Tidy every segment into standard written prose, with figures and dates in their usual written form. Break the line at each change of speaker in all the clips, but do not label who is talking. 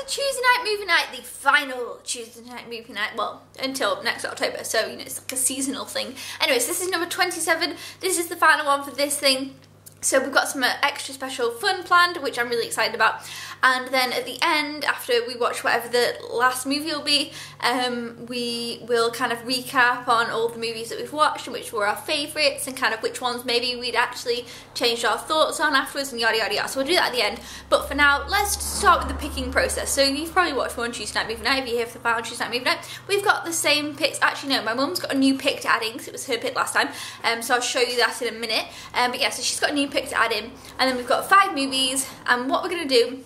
Tuesday night movie night, the final Tuesday night movie night, well, until next October, so, you know, it's like a seasonal thing. Anyways, this is number 27, this is the final one for this thing. So we've got some extra special fun planned, which I'm really excited about. And then at the end, after we watch whatever the last movie will be, we will kind of recap on all the movies that we've watched and which were our favourites and kind of which ones maybe we'd actually changed our thoughts on afterwards and yada yada yada. So we'll do that at the end. But for now, let's start with the picking process. So you've probably watched one Tuesday night movie night. If you're here for the final Tuesday night movie night, we've got the same picks. Actually, no, my mum's got a new pick to add in because it was her pick last time. So I'll show you that in a minute. But yeah, so she's got a new pick to add in. And then we've got 5 movies. And what we're going to do,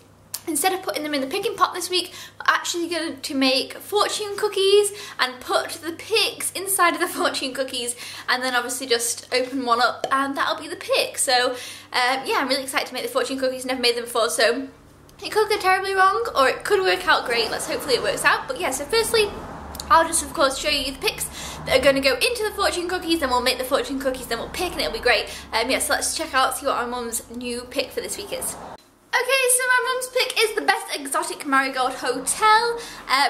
instead of putting them in the picking pot this week, we're actually going to make fortune cookies and put the picks inside of the fortune cookies and then obviously just open one up and that'll be the pick. So yeah, I'm really excited to make the fortune cookies, never made them before, so it could go terribly wrong or it could work out great. Let's hopefully it works out. But yeah, so firstly, I'll just of course show you the picks that are going to go into the fortune cookies, then we'll make the fortune cookies, then we'll pick and it'll be great. Yeah, so let's check out, see what our mum's new pick for this week is. Okay, so my mum's pick is the Best Exotic Marigold Hotel,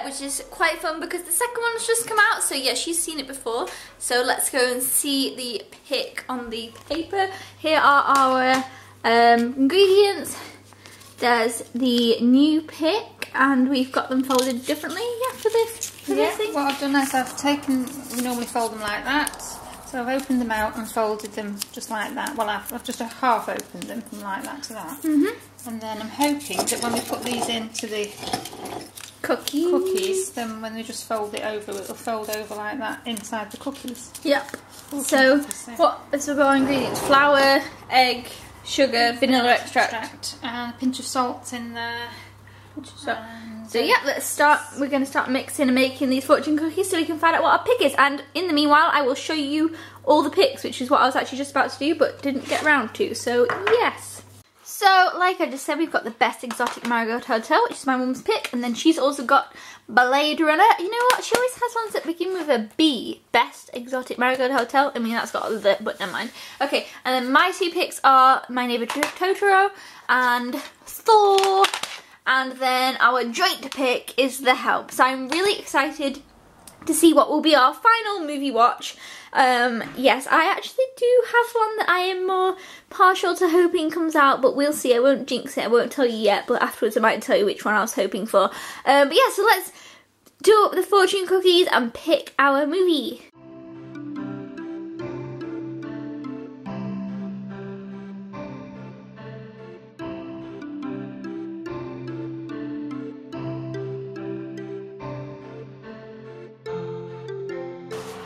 which is quite fun because the second one's just come out, so yeah, she's seen it before. So let's go and see the pick on the paper. Here are our ingredients. There's the new pick, and we've got them folded differently, yeah, for this thing.
What I've done is I've taken, we normally fold them like that. So I've opened them out and folded them just like that. Well, I've just half opened them from like that to that. And then I'm hoping that when we put these into the cookies, then when we just fold it over, it'll fold over like that inside the cookies. Yep. So we've got our ingredients: flour, egg, sugar, vanilla extract, and a pinch of salt in there.
So yeah, let's start. We're going to start mixing and making these fortune cookies so we can find out what our pick is. And in the meanwhile, I will show you all the picks, which is what I was actually just about to do, but didn't get round to. So yes. So like I just said, we've got the Best Exotic Marigold Hotel, which is my mum's pick, and then she's also got Blade Runner. You know what? She always has ones that begin with a B. Best Exotic Marigold Hotel. I mean, that's got the, but never mind. Okay, and then my 2 picks are My Neighbor Totoro and Thor. And then our joint pick is The Help. So I'm really excited to see what will be our final movie watch. Yes, I actually do have one that I am more partial to hoping comes out, but we'll see. I won't jinx it, I won't tell you yet, but afterwards I might tell you which one I was hoping for. But yeah, so let's do up the fortune cookies and pick our movie.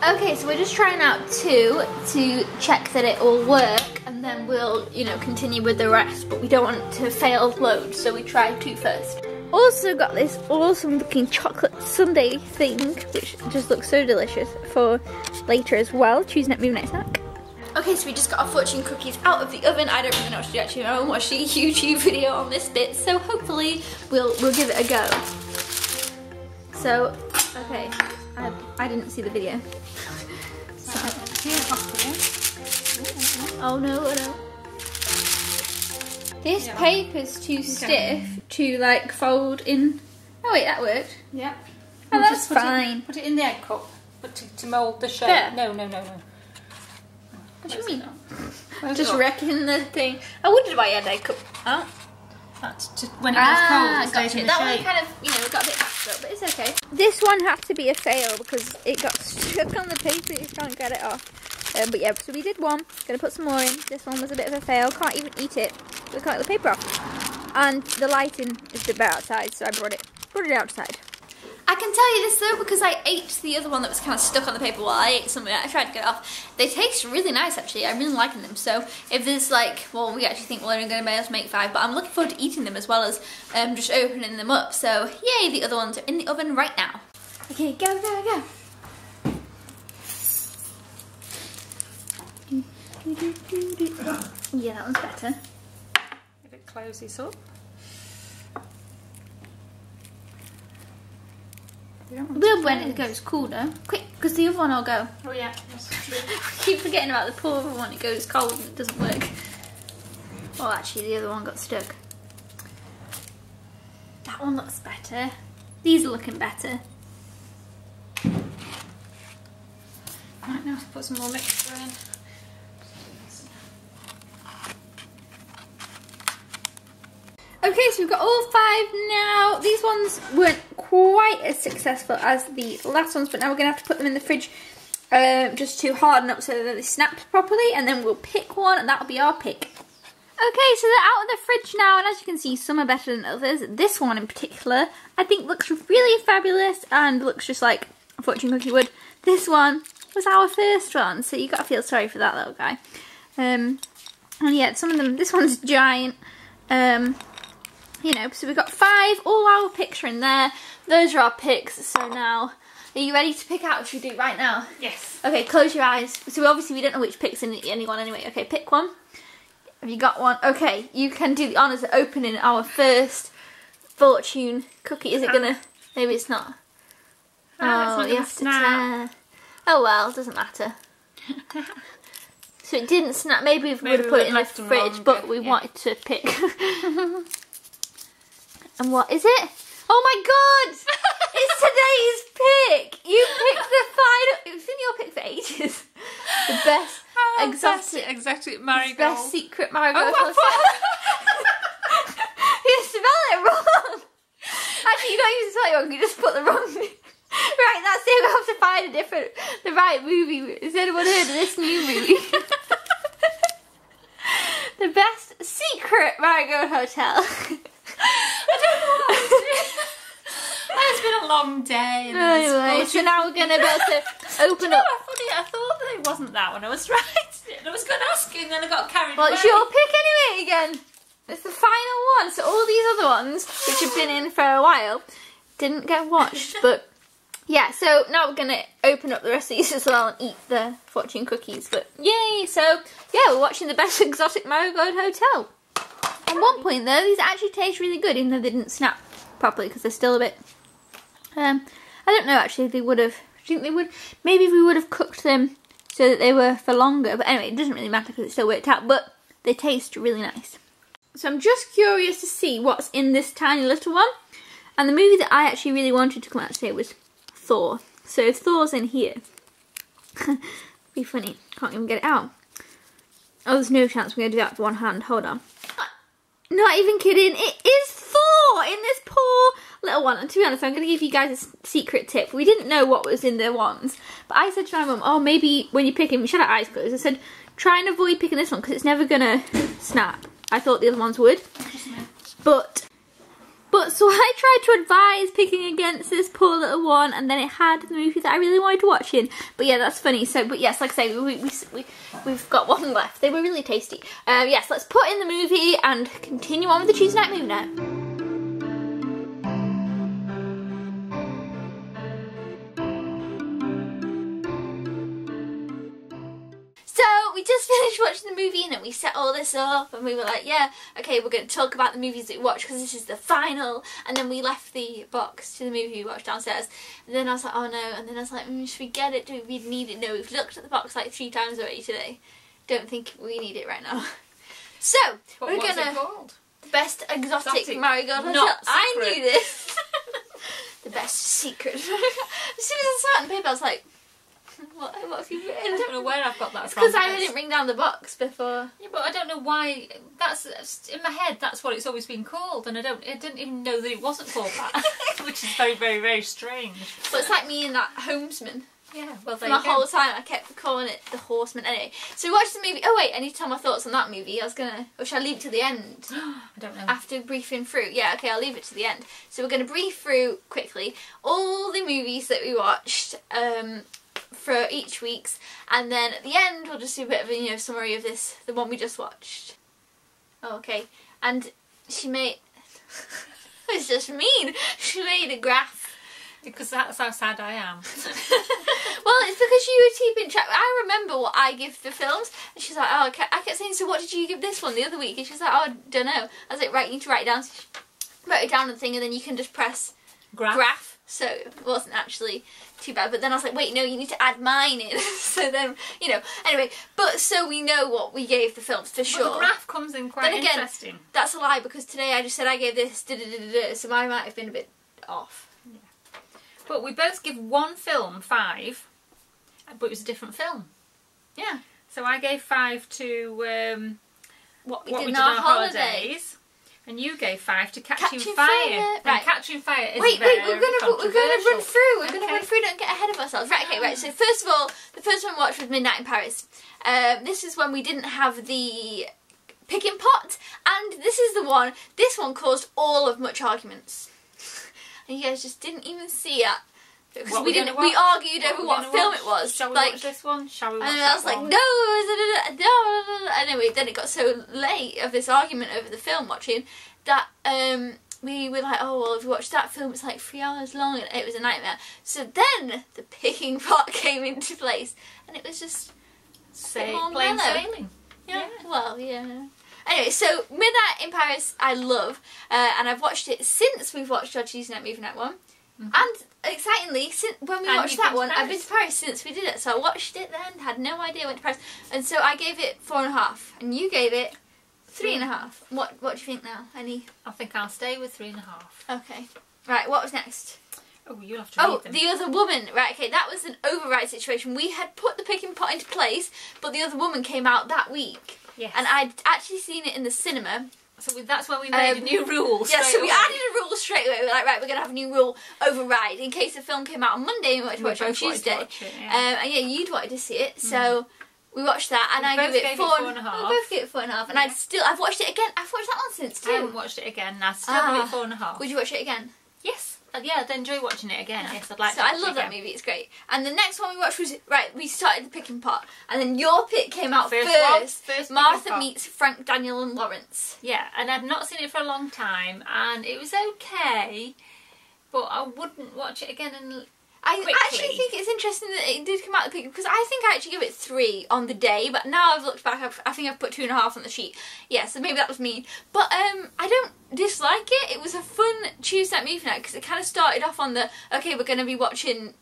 Okay, so we're just trying out 2 to check that it will work, and then we'll, you know, continue with the rest, but we don't want to fail loads, so we try 2 first. Also got this awesome looking chocolate sundae thing, which just looks so delicious, for later as well. Tuesday night movie night snack. Okay, so we just got our fortune cookies out of the oven. I don't really know what to do actually. I haven't watched a YouTube video on this bit, so hopefully we'll give it a go. So, okay, I didn't see the video. Oh no, oh no. This paper's too stiff to like fold in. Oh wait, that worked.
Yeah.
Oh, that's fine.
Put it in the egg cup, but to mould the shape.
There.
No.
What do you mean? Just wrecking the thing. I wondered why you had an egg cup. Oh.
That's to, when it goes cold, it stays in the shape.
That one kind of, you know, got a bit messed up, but it's okay. This one had to be a fail because it got stuck on the paper. You can't get it off. But yeah, so we did one. Gonna put some more in. This one was a bit of a fail. Can't even eat it. We can't get the paper off. And the lighting is a bit outside, so I brought it outside. I can tell you this though, because I ate the other one that was kind of stuck on the paper while I ate some of it. I tried to get it off. They taste really nice actually. I'm really liking them. So if there's like, well, we actually think we're only going to be able to make 5, but I'm looking forward to eating them as well as just opening them up. So yay, the other ones are in the oven right now. Okay, go, go, go. Yeah, that one's better.
If it closes up.
We'll when it goes colder. Quick, because the other one will go.
Oh yeah, that's true.
I keep forgetting about the poor other one. It goes cold and it doesn't work. Well, actually, the other one got stuck.
that one looks better. These are looking better. Right, now to put some more mixture in. Okay, so we've got all 5 now. These ones weren't quite as successful as the last ones, but now we're going to have to put them in the fridge just to harden up so that they snap properly, and then we'll pick one, and that'll be our pick. Okay, so they're out of the fridge now, and as you can see, some are better than others. This one in particular, I think looks really fabulous, and looks just like a fortune cookie would. This one was our first one, so you got to feel sorry for that little guy. And yeah, some of them, this one's giant. You know, so we've got 5, all our picks are in there. Those are our picks, so now, are you ready to pick out? Should we do it right now? Yes.
Okay, close your eyes. So obviously we don't know which pick's in anyone anyway. Okay, pick one. Have you got one? Okay, you can do the honours of opening our first fortune cookie. Is it gonna, maybe it's not. Oh, you have to tear. Oh well, it doesn't matter. So it didn't snap. Maybe we would have put it in the fridge, but we wanted to pick. And what is it? Oh my god! It's today's pick! You picked the final... It's been your pick for ages. The best
exotic marigold.
The best secret marigold.
Oh,
you spelled it wrong! Actually, you don't use to spell it wrong, you just put the wrong... Right, that's it, we have to find the right movie. Has anyone heard of this new movie? The best secret marigold hotel.
I don't know what I'm doing. It's been a long day.
Anyway, so now we're going to be able to open up.
I thought that it wasn't that one. I was right. I was going to ask you and then I got carried away.
Well, it's your pick anyway again. It's the final one. So all these other ones, which have been in for a while, didn't get watched. But yeah, so now we're going to open up the rest of these as well and eat the fortune cookies. But yay! So yeah, we're watching the best exotic marigold hotel. At one point though, these actually taste really good, even though they didn't snap properly because they're still a bit. I don't know actually. They would have. I think they would. Maybe we would have cooked them so that they were for longer. But anyway, it doesn't really matter because it still worked out. But they taste really nice. So I'm just curious to see what's in this tiny little one. And the movie that I actually really wanted to come out today was Thor. So if Thor's in here, be funny. Can't even get it out. Oh, there's no chance we're going to do that with one hand. Hold on. Not even kidding. It is Thor in this poor little one. And to be honest, I'm going to give you guys a secret tip. We didn't know what was in the ones. But I said to my mum, oh, maybe when you pick him, we should have eyes closed. I said, try and avoid picking this one because it's never going to snap. I thought the other ones would. But so I tried to advise picking against this poor little one, and then it had the movie that I really wanted to watch in. But yeah, that's funny. So, but yes, like I say, we've got one left. They were really tasty. Yes, let's put in the movie and continue on with the Tuesday night movie now. So we just finished watching the movie and then we set all this up and we were like, yeah, okay, we're going to talk about the movies that we watched because this is the final. And then we left the box to the movie we watched downstairs. And then I was like, oh no. And then I was like, should we get it? Do we need it? No, we've looked at the box like 3 times already today. Don't think we need it right now. So, we're going to... Best exotic marigold hotel. I knew this. The best secret. As soon as I saw it on paper, I was like, what have you written?
I don't know where I've got that from.
Because I didn't bring down the box before.
Yeah, but I don't know why. That's in my head. That's what it's always been called, and I didn't even know that it wasn't called that, which is very, very, very strange.
But it's like me and that Homesman.
Yeah, well,
the whole time I kept calling it The Horseman. Anyway, so we watched the movie. Oh wait, I need to tell my thoughts on that movie. Or shall I leave it to the end?
I don't know.
After briefing through. Yeah, okay, I'll leave it to the end. So we're going to brief through quickly all the movies that we watched for each week's, and then at the end we'll just do a bit of a summary of the one we just watched. Oh, okay. And she made it's just mean. She made a graph.
Because that's how sad I am.
Well, it's because you were keeping track. I remember what I give the films, and she's like, oh, I kept saying, so what did you give this one the other week? And she's like, oh, I don't know. I was like, right, you need to write it down. So wrote it down on the thing, and then you can just press graph, so it wasn't actually too bad. But then I was like, wait, no, you need to add mine in. So then, you know, anyway, but so we know what we gave the films for sure.
But the graph comes in quite interesting.
That's a lie, because today I just said I gave this so mine might have been a bit off.
Yeah. But we both give one film 5, but it was a different film.
Yeah.
So I gave 5 to
What we did on our holidays.
And you gave 5 to Catching Fire.
Right.
And Catching Fire is
wait,
very
we're gonna run through. We're gonna run through. Don't get ahead of ourselves. Right. Okay. Right. So first of all, the first one we watched was Midnight in Paris. This is when we didn't have the picking pot, and this is the one. This one caused all of much arguments, and you guys just didn't even see it. Because we argued over what film it was.
Shall we watch this one? Shall we watch
that one? And I was like, no. Anyway, then it got so late of this argument over the film watching that we were like, oh, well, if we watched that film, it's like 3 hours long, and it was a nightmare. So then the picking pot came into place, and it was just
plain sailing.
Yeah. Well, yeah. Anyway, so Midnight in Paris, I love, and I've watched it since we've watched our Tuesday Night Movie Night one. And excitingly, when we watched that one, I've been to Paris since we did it. So I watched it then, had no idea I went to Paris, and so I gave it 4.5, and you gave it 3.5. What do you think now?
I think I'll stay with 3.5.
Okay. Right. What was next?
Oh, you'll have to read them.
The Other Woman. Right. Okay. That was an override situation. We had put the picking pot into place, but The Other Woman came out that week.
Yes.
And I'd actually seen it in the cinema.
So that's when we made a new rule.
Yeah, so we added a rule straight away. We were like, right, we're going to have a new rule override in case the film came out on Monday and we wanted to watch it on Tuesday. And yeah, you'd wanted to see it, so we watched that, and I gave it 4.5. We both gave it 4.5, and I've watched it again. I've watched that one since too.
I haven't watched it again, and I still give it 4.5.
Would you watch it again?
Yes. Yeah, I'd enjoy watching it again. Yes, I'd like to.
So I love that movie, it's great. And the next one we watched was, we started the picking pot, and then your pick came out first. Martha Meets Frank, Daniel and Lawrence.
Yeah, and I'd not seen it for a long time, and it was okay, but I wouldn't watch it again
I actually think it's interesting that it did come out the picking, because I think I actually gave it 3 on the day, but now I've looked back, I think I've put 2.5 on the sheet. Yeah, so maybe that was mean. But I don't dislike it. It was a fun Tuesday night movie night, because it kind of started off on the, okay, we're going to be watching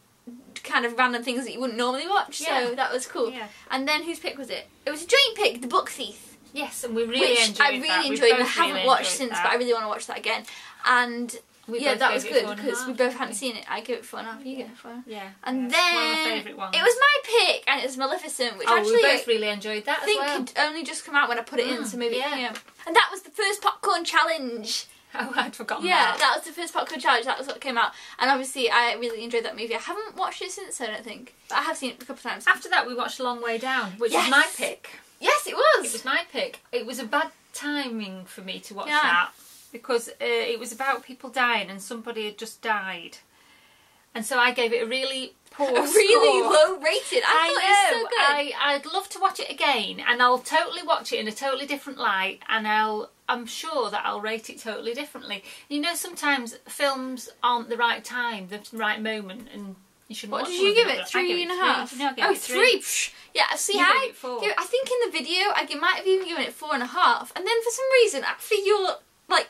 kind of random things that you wouldn't normally watch, so that was cool. Yeah. And then whose pick was it? It was a joint pick, The Book Thief.
Yes, and we really enjoyed that.
I really enjoyed it. I haven't watched since, but I really want to watch that again. And that was good, because we both hadn't seen it. I gave it 4.5, you gave it 4.
Yeah.
And
then
one of my favourite ones. It was my pick, and it was Maleficent, which actually
we both really enjoyed that.
I think had only just come out when I put it in, so maybe And that was the first popcorn challenge.
Oh, I'd forgotten
that. Yeah, that was the first popcorn challenge. That was what came out, and obviously I really enjoyed that movie. I haven't watched it since, I don't think, but I have seen it a couple of times.
After that, we watched A Long Way Down, which was my pick.
Yes, it was.
It was my pick. It was a bad timing for me to watch that, because it was about people dying, and somebody had just died, and so I gave it a really poor
really low rated. I thought it was so good.
I'd love to watch it again, and I'll totally watch it in a totally different light, and I'm sure that I'll rate it totally differently. You know, sometimes films aren't the right time, the right moment, and you shouldn't watch them.
What did you give it? 3.5?
No, I gave it 3.
Yeah, see,
I
think in the video I might have even given it 4.5, and then for some reason, after your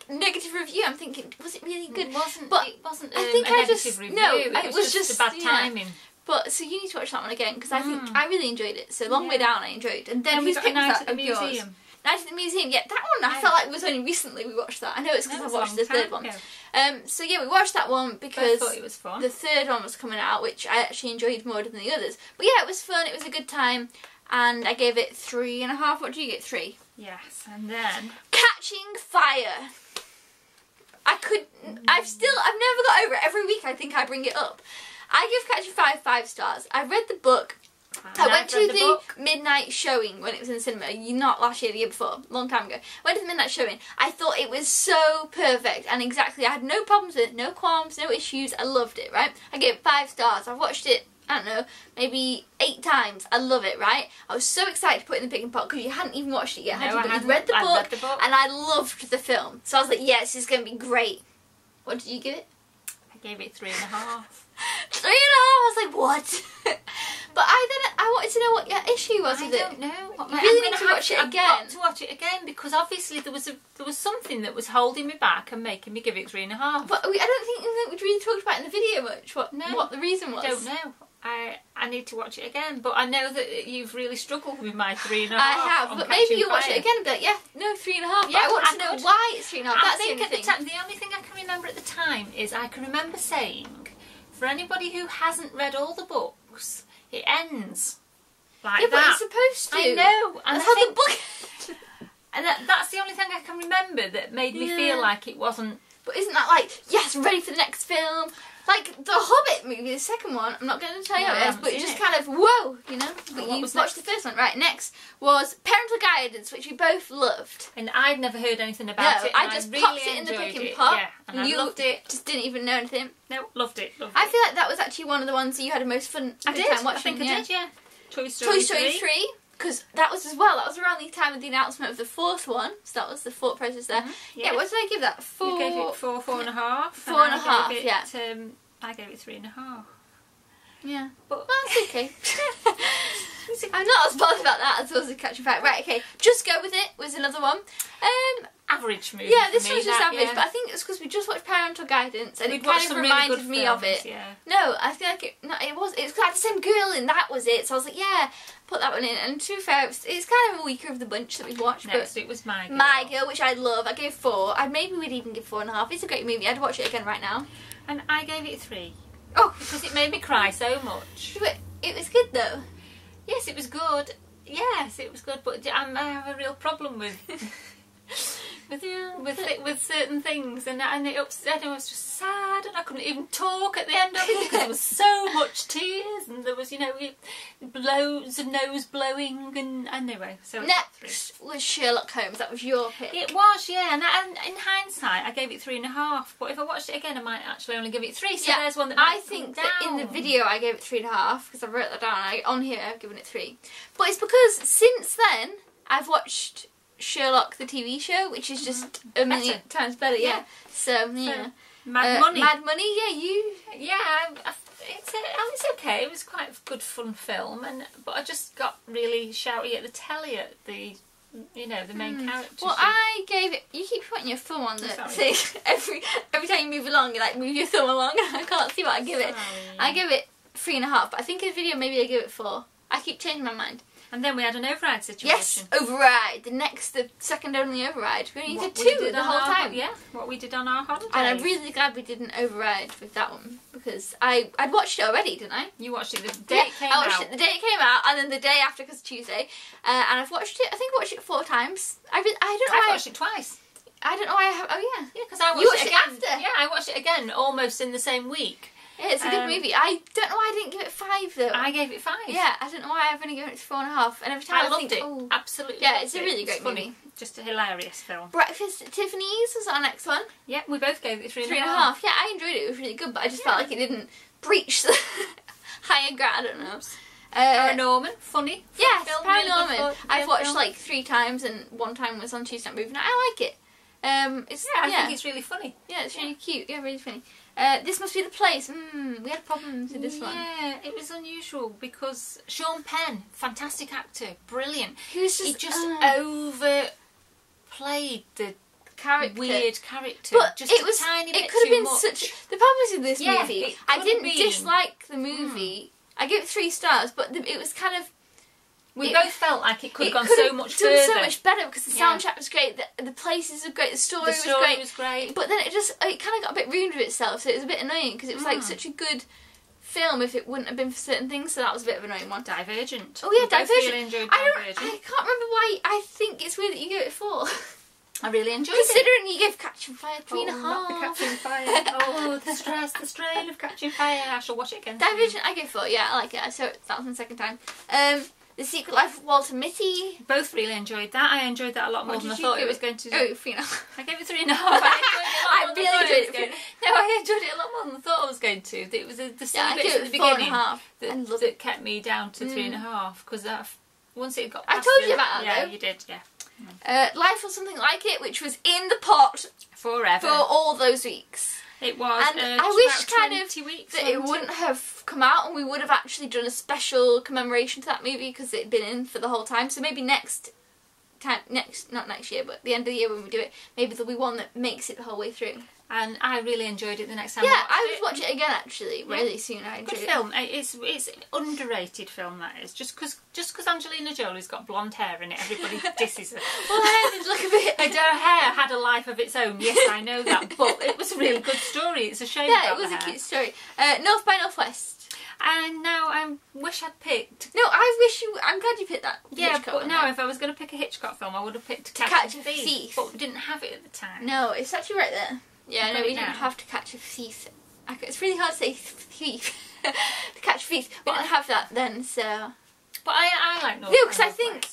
negative review, I'm thinking, was it really good?
It wasn't.
But
it wasn't.
I think
a negative review.
No,
it was just bad timing.
But so you need to watch that one again, because I think I really enjoyed it. So Long Way Down, I enjoyed, and then
we got Night at the Museum.
Night at the Museum, yeah, that one I felt like it was only recently we watched that. I know it's because I watched the third one. So yeah, we watched that one because
I thought it was fun.
The third one was coming out, which I actually enjoyed more than the others. But yeah, it was fun. It was a good time, and I gave it 3.5. What did you get? 3.
Yes, and then
Catching Fire. I've never got over it. Every week I think I bring it up. I give Catching Fire 5 stars. I read the book. I went to the midnight showing when it was in the cinema. Not last year, the year before, long time ago. Went to the midnight showing. I thought it was so perfect, and exactly, I had no problems with it, no qualms, no issues. I loved it, right? I gave it 5 stars. I've watched it, I don't know, maybe 8 times. I love it, right? I was so excited to put it in the picking pot because you hadn't even watched it yet.
No, I hadn't.
Read the book, and I loved the film. So I was like, yes, this is going to be great. What did you give it?
I gave it 3.5.
3.5? I was like, what? But I wanted to know what your issue was with it.
I don't know. What
you really need to watch it again.
I've got to watch it again because obviously there was something that was holding me back and making me give it 3.5.
But I don't think we'd really talked about it in the video much. What the reason was?
I don't know. I need to watch it again, but I know that you've really struggled with my 3.5.
I have, but maybe you'll watch it again and be like, yeah, no, 3.5. Yeah, I want to know why it's 3.5. That's the only thing.
The only thing I can remember at the time is I can remember saying, for anybody who hasn't read all the books, it ends like that.
Yeah, but it's supposed to.
I know. And
that's how the book.
And that's the only thing I can remember that made me feel like it wasn't.
But isn't that like, yes, ready for the next film? Like the Hobbit movie, the second one, I'm not going to tell you how it is, but it's just kind of, whoa, you know? But you watched the first one. Right, next was Parental Guidance, which we both loved.
And I'd never heard anything about it.
I just
really
popped it in the picking pot.
Yeah, and I loved it.
Just didn't even know anything.
No, loved it.
I feel like that was actually one of the ones that you had the most fun time watching.
I think I did, yeah. Toy Story 3.
Because that was as well, that was around the time of the announcement of the fourth one, so that was the thought process there. Yeah, what did I give that? 4?
You gave it 4.5.
4.5, yeah.
I gave it 3.5.
Yeah. But that's okay. I'm not as bothered about that as was Catching Fire. Right, okay. Just Go With It was another one.
Average movie.
Yeah, this was just average, but I think it's because we just watched Parental Guidance and it kind of reminded me of it.
Yeah.
No, I feel like it was like the same girl and that was it. So I was like, yeah, put that one in. And to be fair, it's kind of a weaker of the bunch that we've watched.
Next, it was My Girl.
My Girl, which I love. I gave 4. Maybe we'd even give 4.5. It's a great movie. I'd watch it again right now.
And I gave it 3.
Oh,
because it made me cry so much.
But it was good though.
Yes, it was good. Yes, it was good. But I have a real problem with with certain things, and it upset. I was just sad, and I couldn't even talk at the end of it because there was so much tears, and there was loads of nose blowing, and anyway. So
next was Sherlock Holmes. That was your pick.
It was, yeah. And in hindsight, I gave it 3.5. But if I watched it again, I might actually only give it 3. So there's one that
I think that in the video I gave it 3.5 because I wrote that down. On here I've given it 3. But it's because since then I've watched Sherlock the TV show, which is just a million times better. Yeah. So yeah.
Mad Money.
Mad Money. Yeah, you.
Yeah, it's okay. It was quite a good fun film, but I just got really shouty at the telly at the main characters.
Well, I gave it. You keep putting your thumb on the thing every time you move along. You like move your thumb along. I can't see what I give it. I give it 3.5, but I think in the video maybe I give it 4. I keep changing my mind.
And then we had an override situation.
Yes, override. The second only override. We only did 2 the whole time.
Yeah, what we did on our holiday.
And I'm really glad we didn't override with that one because I'd watched it already, didn't I?
You watched it the day it came out.
I watched it the day it came out, and then the day after because it's Tuesday. And I've watched it. I think I watched it 4 times. I don't know why.
I watched it twice.
I don't know why I have. Oh yeah.
Yeah, because I watched it again.
After.
Yeah, I watched it again almost in the same week.
Yeah, it's a good movie. I don't know why I didn't give it 5 though.
I gave it 5.
Yeah, I don't know why I've only given it 4.5. And every time I
loved
think,
it. Absolutely.
Yeah, it's a really great movie.
Just a hilarious film.
Breakfast at Tiffany's was our next one.
Yeah, we both gave it 3.5. 3.5.
Yeah, I enjoyed it. It was really good, but I just felt like it didn't breach the higher ground. I don't know.
Paranorman, funny.
Yes,
film,
Paranorman.
Really
I've watched like 3 times, and one time was on Tuesday Night Movie Night. I like it. I
think it's really funny.
Yeah, it's really cute. Yeah, really funny. This Must Be the Place. We had problems with this one.
Yeah, it was unusual because Sean Penn, fantastic actor, brilliant.
He
just overplayed the weird character.
But
just
it was
tiny bit
it could have been
much.
such. The problem is with this movie, I didn't dislike the movie. I gave it 3 stars, but it was kind of.
We both felt like it could have gone so much further.
So much better because the soundtrack was great, the places were great, the story was great. But then it kind of got a bit ruined with itself, so it was a bit annoying because it was like such a good film if it wouldn't have been for certain things, so that was a bit of an annoying one.
Divergent.
Oh yeah, Divergent.
Really enjoyed Divergent.
I can't remember why. I think it's weird that you gave it 4.
I really enjoyed it.
Considering you gave Catching Fire 3.5.
Not the Catching Fire. Oh, the stress, the strain of Catching Fire. I shall watch it again.
Divergent, I gave 4. Yeah, I like it. I saw it. That was my second time. The Secret Life of Walter Mitty.
Both really enjoyed that. I enjoyed that a lot more than I thought it was going to.
Oh, 3.5.
I gave it 3.5. I enjoyed it I enjoyed it a lot more than I thought I was going to. It was the silly bits at the beginning that kept me down to 3.5 because once it got past
I told you about that though.
Yeah, you did, yeah.
Life or Something Like It, which was in the pot
forever
for all those weeks.
It was.
And I wish kind of
weeks,
that it wouldn't have come out, and we would have actually done a special commemoration to that movie because it'd been in for the whole time. So maybe not next year, but the end of the year when we do it, maybe there'll be one that makes it the whole way through.
And I really enjoyed it the next time.
Yeah, I would watch it again actually, really soon. I enjoyed
Good film. It's an underrated film, that is. Just because Angelina Jolie's got blonde hair in it, everybody disses her.
Well, her hair did look a bit...
Her hair had a life of its own, yes, I know that, but it was a really good story. It's a shame about
Yeah, it was
the
a
hair.
cute story. North by Northwest.
And now I wish I'd picked...
No, I'm glad you picked that.
Yeah,
Hitchcock
but
one
now
then.
if I was going to pick a Hitchcock film, I would have picked
To Catch a Thief.
But we didn't have it at the time.
No, it's actually right there. Yeah, no, we didn't
now.
have To Catch a Thief. It's really hard to say thief. To Catch a Thief. We didn't have that then, so...
But I like North.
No, because I think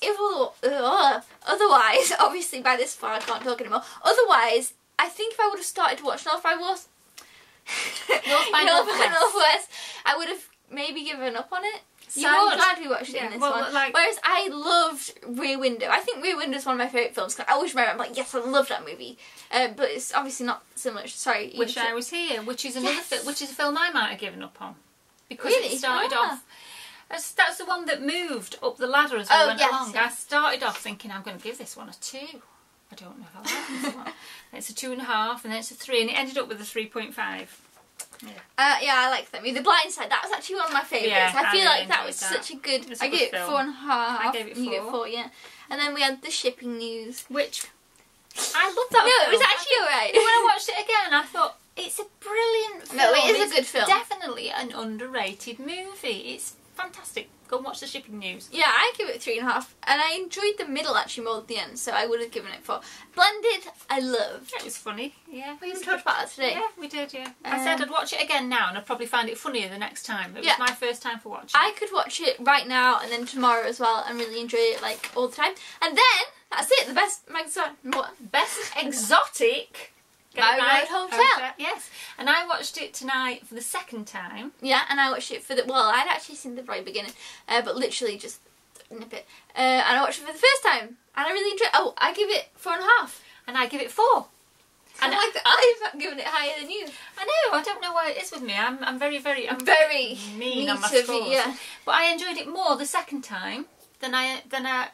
otherwise, obviously by this far I can't talk anymore. Otherwise, I think if I would have started to watch North by Northwest, I would have maybe given up on it. So I'm glad we watched it in this one. Whereas I loved Rear Window. I think Rear Window is one of my favourite films. Cause I always remember, I'm like, yes, I love that movie. But it's obviously not so much. Sorry.
Wish I Was Here, which is another which is a film I might have given up on. Because
Really?
it started off... That's the one that moved up the ladder as we went along. I started off thinking, I'm going to give this one a 2. I don't know if I like this one. And it's a 2.5, and then it's a 3, and it ended up with a 3.5.
Yeah, I like that movie. The Blind Side, that was actually one of my favourites.
Yeah,
I feel
really
like that was such a good... I gave it 4.5.
I gave it 4.
You gave it 4, yeah. And then we had The Shipping News.
Which, I love that film.
No, it was actually alright.
When I watched it again, I thought, it's a brilliant film.
No, it is a good film.
Definitely an underrated movie. It's fantastic. Go and watch The Shipping News.
Yeah, I give it 3.5, and I enjoyed the middle actually more than the end, so I would have given it 4. Blended, I loved.
It was funny, yeah.
We even talked about that today.
Yeah, we did, yeah. I said I'd watch it again now, and I'd probably find it funnier the next time. It was my first time for watching
I could watch it right now and then tomorrow as well, and really enjoy it like all the time. And then, that's it, the best
exotic
Marriott Hotel.
Yes, and I watched it tonight for the second time.
Yeah, and I watched it for I'd actually seen the very beginning, but literally just nip it. And I watched it for the first time, and I really enjoyed it. Oh, I give it 4.5.
And I give it 4.
And I've given it higher than you.
I know, I don't know why it is with me. I'm very mean on my scores.
Yeah.
But I enjoyed it more the second time than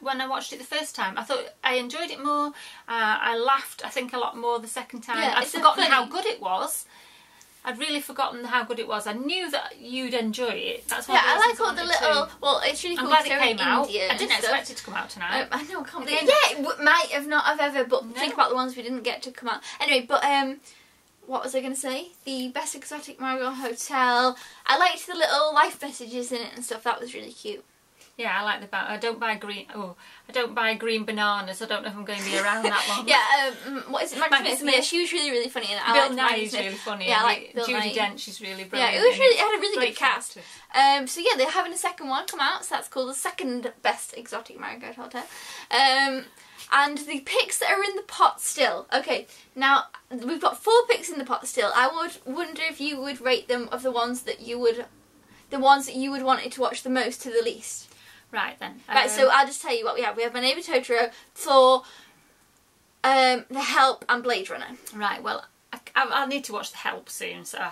when I watched it the first time. I thought I enjoyed it more. I laughed, I think, a lot more the second time.
Yeah,
I'd forgotten how good it was. I'd really forgotten how good it was. I knew that you'd enjoy it. That's why.
Yeah, I like all the little. Well, it's really cool.
I'm glad it came out.
India
I didn't expect it to come out tonight.
I know, I can't believe. Yeah, it might have not have ever. But think about the ones we didn't get to come out. Anyway, but what was I going to say? The Best Exotic Marriott Hotel. I liked the little life messages in it and stuff. That was really cute.
Yeah, I like the I don't buy green. Oh, I don't buy green bananas. I don't know if I'm going to be around that long.
Yeah, what is it? Maggie Smith. Yeah, she was really funny. And
Bill Nye is really funny.
Yeah, I like Bill
Judi
Nye.
Dench. She's really brilliant.
Yeah, it had a really good cast.
Characters.
So yeah, they're having a second one come out. So that's called the second Best Exotic Marriott Hotel. And the picks that are in the pot still. Okay, now we've got 4 picks in the pot still. I would wonder if you would rate them of the ones that you would want to watch the most to the least.
Right then.
Right, so I'll just tell you what we have. We have My Neighbour Totoro, Thor, The Help, and Blade Runner.
Right. Well, I'll need to watch The Help soon. So I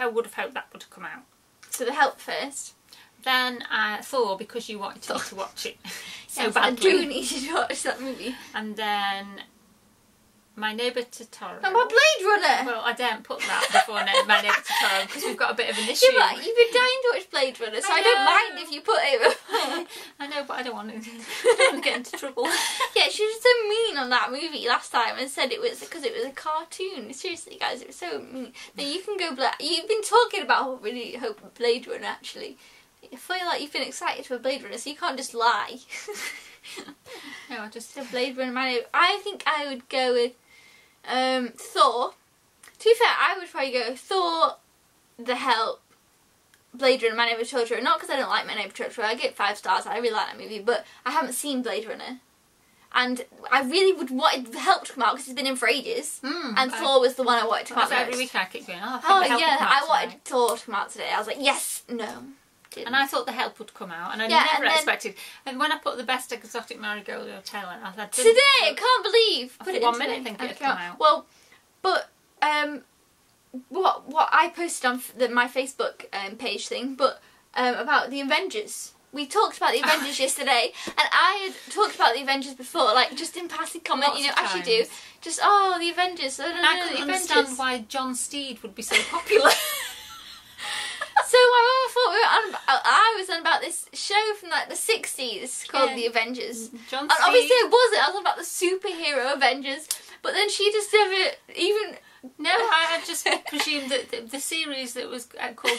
would have hoped that would have come out.
So The Help first.
Then Thor, because you wanted me to watch it so
yes,
badly.
I do need you to watch that movie.
And then My Neighbour Totoro.
And my Blade Runner!
Well, I daren't put that before My Neighbour Totoro because we've got a bit of an issue.
Yeah, but you've been dying to watch Blade Runner, so I don't mind if you put it before.
I know, but I don't want to get into trouble.
Yeah, she was so mean on that movie last time and said it was because it was a cartoon. Seriously, guys, it was so mean. Now you can go You've been talking about really hoping Blade Runner, actually. I feel like you've been excited for Blade Runner, so you can't just lie.
No, I just...
So Blade Runner, I think I would go with Thor. To be fair, I would probably go Thor, The Help, Blade Runner, My Neighbour Totoro. Not because I don't like My Neighbour Totoro. I get 5 stars. I really like that movie, but I haven't seen Blade Runner. And I really would want The Help to come out because it's been in for ages. And Thor was the one I wanted to come out
every week I keep going,
I wanted Thor to come out today. I was like, yes, no.
And I thought The Help would come out, and I never expected. And when I put the Best Exotic Marriott Hotel in, I thought
today, I can't believe.
For 1 minute, I think it had come out.
Well, but what I posted on my Facebook page thing, but about the Avengers. We talked about the Avengers yesterday, and I had talked about the Avengers before, like just in passing comment, you know, as you do. Just, oh, the Avengers.
I couldn't understand why John Steed would be so popular.
So my mum thought we were on. I was on about this show from like the 60s called The Avengers.
John
and obviously it wasn't. I was on about the superhero Avengers, but then she just never even.
No, I had just presumed that the series that was called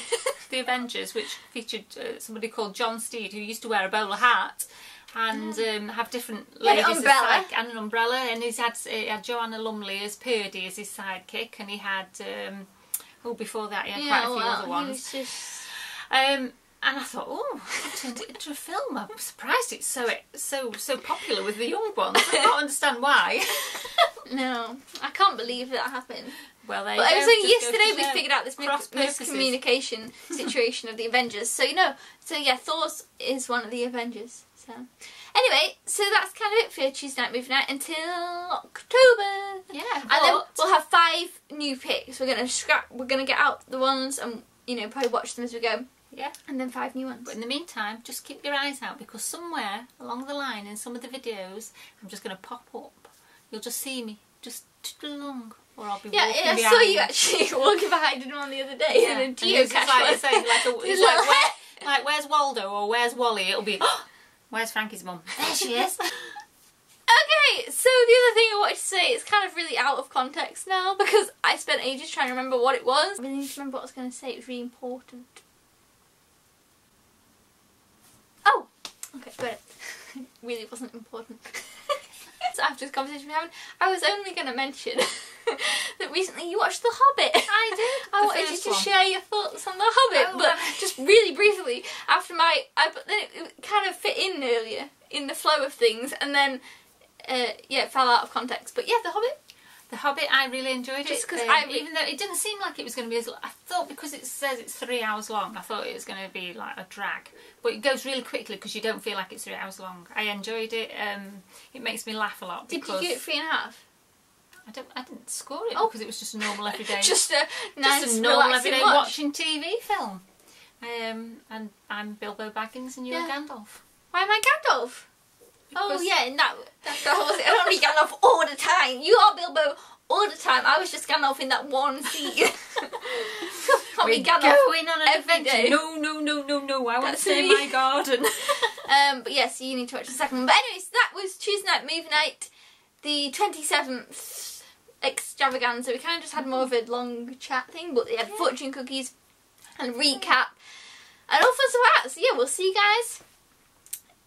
The Avengers, which featured somebody called John Steed, who used to wear a bowler hat and have different ladies as and an umbrella, and he had Joanna Lumley as Purdy as his sidekick, and he had before that he had quite a few other ones. And I thought, oh, I turned it into a film. I'm surprised it's so popular with the young ones. I don't understand why.
No, I can't believe that happened.
Well,
it was only yesterday we figured out this miscommunication situation of the Avengers. So, you know, yeah, Thor is one of the Avengers. So, anyway, so that's kind of it for Tuesday Night Movie Night until October.
Yeah,
and then we'll have 5 new picks. We're gonna get out the ones and, you know, probably watch them as we go.
Yeah.
And then 5 new ones.
But in the meantime, just keep your eyes out, because somewhere along the line in some of the videos, I'm just going to pop up. You'll just see me, just twiddle along, or I'll be walking behind.
I saw you actually walking behind in one the other day.
Yeah.
And it's
like where's Waldo or where's Wally? It'll be, oh, where's Frankie's mum? There she is.
Okay, so the other thing I wanted to say, it's kind of really out of context now, because I spent ages trying to remember what it was. I really need to remember what I was going to say. It was really important. Oh! Okay, got it. It really wasn't important. So after this conversation we're having, I was only going to mention that recently you watched The Hobbit.
I did.
I wanted you to share your thoughts on The Hobbit, but just really briefly, after but then it kind of fit in earlier in the flow of things, and then yeah, it fell out of context. But yeah, The Hobbit.
The Hobbit, I really enjoyed it.
Just because
even though it didn't seem like it was going to be as long, I thought, because it says it's 3 hours long, I thought it was going to be like a drag. But it goes really quickly because you don't feel like it's 3 hours long. I enjoyed it. It makes me laugh a lot.
Did you give it 3.5?
I didn't score it because it was just a normal everyday.
just a nice,
normal everyday watching TV film. And I'm Bilbo Baggins and you're Gandalf.
Why am I Gandalf? Oh yeah, in that I don't need Gandalf all the time. You are Bilbo all the time. I was just Gandalf in that one scene.
We're going on an adventure. No. I want to stay in my garden.
But yes, you need to watch the second one. But anyways, that was Tuesday Night Movie Night, the 27th extravaganza. We kind of just had more of a long chat thing, but they had fortune cookies and recap and all sorts of that. So yeah, we'll see you guys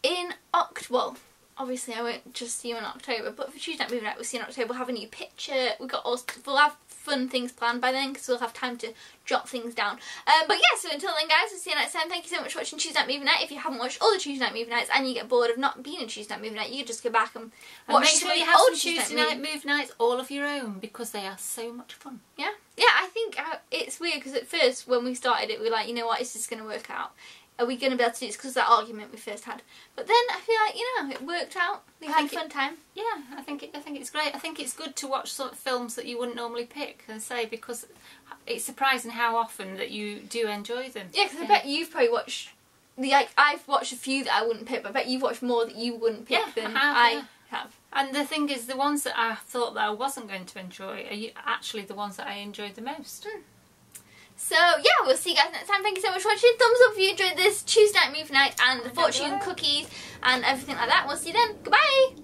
in October. Obviously, I won't just see you in October, but for Tuesday Night Movie Night, we'll see you in October. We'll have a new picture. We'll have fun things planned by then, because we'll have time to jot things down. But yeah, so until then, guys, we'll see you next time. Thank you so much for watching Tuesday Night Movie Night. If you haven't watched all the Tuesday Night Movie Nights and you get bored of not being in Tuesday Night Movie Night, you can just go back and watch
make sure you have some Tuesday Night Movie Nights all of your own, because they are so much fun.
Yeah, I think it's weird, because at first when we started it, we were like, you know what, is this going to work out? Are we going to be able to do this, because of that argument we first had? But then I feel like, you know, it worked out. We had a fun time.
Yeah, I think it's great. I think it's good to watch sort of films that you wouldn't normally pick and say, because it's surprising how often that you do enjoy them.
Yeah, because I bet you've probably watched I've watched a few that I wouldn't pick, but I bet you've watched more that you wouldn't pick than I have.
And the thing is, the ones that I thought that I wasn't going to enjoy are actually the ones that I enjoyed the most.
So yeah, we'll see you guys next time. Thank you so much for watching. Thumbs up if you enjoyed this Tuesday Night Movie Night and the fortune cookies and everything like that. We'll see you then. Goodbye!